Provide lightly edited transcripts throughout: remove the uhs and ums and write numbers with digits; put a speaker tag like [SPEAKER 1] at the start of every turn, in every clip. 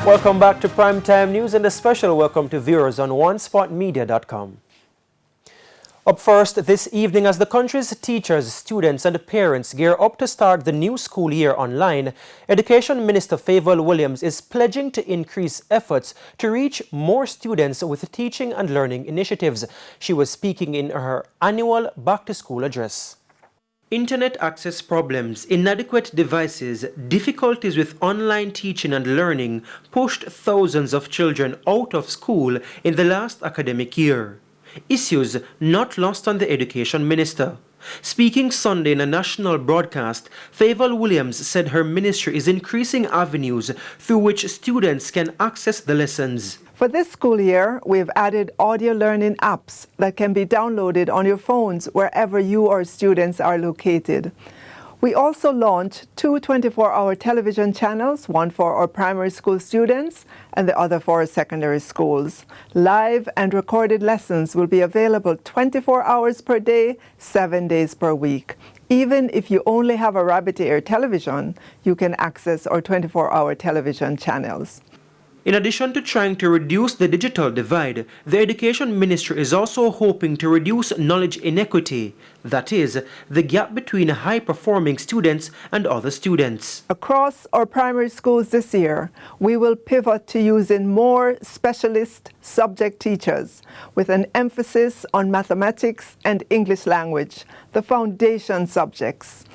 [SPEAKER 1] Welcome back to Primetime News and a special welcome to viewers on onespotmedia.com. Up first this evening, as the country's teachers, students and parents gear up to start the new school year online, Education Minister Favour Williams is pledging to increase efforts to reach more students with teaching and learning initiatives. She was speaking in her annual back-to-school address. Internet access problems, inadequate devices, difficulties with online teaching and learning pushed thousands of children out of school in the last academic year. Issues not lost on the Education Minister. Speaking Sunday in a national broadcast, Favour Williams said her ministry is increasing avenues through which students can access the lessons.
[SPEAKER 2] For this school year, we've added audio learning apps that can be downloaded on your phones wherever you or students are located. We also launched two 24-hour television channels, one for our primary school students and the other for our secondary schools. Live and recorded lessons will be available 24 hours per day, 7 days per week. Even if you only have a rabbit ear television, you can access our 24-hour television channels.
[SPEAKER 1] In addition to trying to reduce the digital divide, the Education Ministry is also hoping to reduce knowledge inequity, that is, the gap between high-performing students and other students.
[SPEAKER 2] Across our primary schools this year, we will pivot to using more specialist subject teachers with an emphasis on mathematics and English language, the foundation subjects.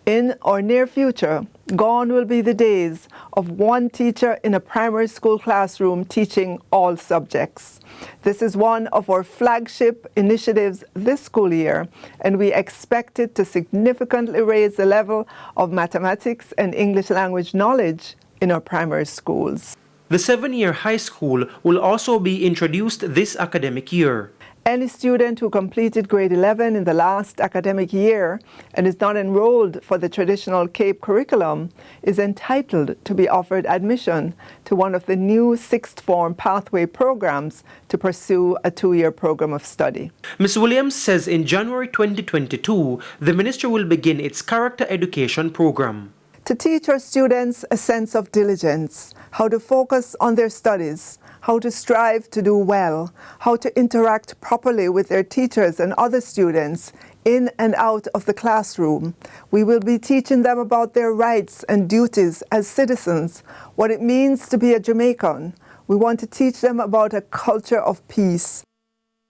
[SPEAKER 2] In our near future, gone will be the days of one teacher in a primary school classroom teaching all subjects. This is one of our flagship initiatives this school year, and we expect it to significantly raise the level of mathematics and English language knowledge in our primary schools.
[SPEAKER 1] The 7-year high school will also be introduced this academic year.
[SPEAKER 2] Any student who completed grade 11 in the last academic year and is not enrolled for the traditional CAPE curriculum is entitled to be offered admission to one of the new sixth form pathway programs to pursue a 2-year program of study.
[SPEAKER 1] Ms. Williams says in January 2022, the ministry will begin its character education program.
[SPEAKER 2] To teach our students a sense of diligence, how to focus on their studies, how to strive to do well, how to interact properly with their teachers and other students in and out of the classroom. We will be teaching them about their rights and duties as citizens, what it means to be a Jamaican. We want to teach them about a culture of peace.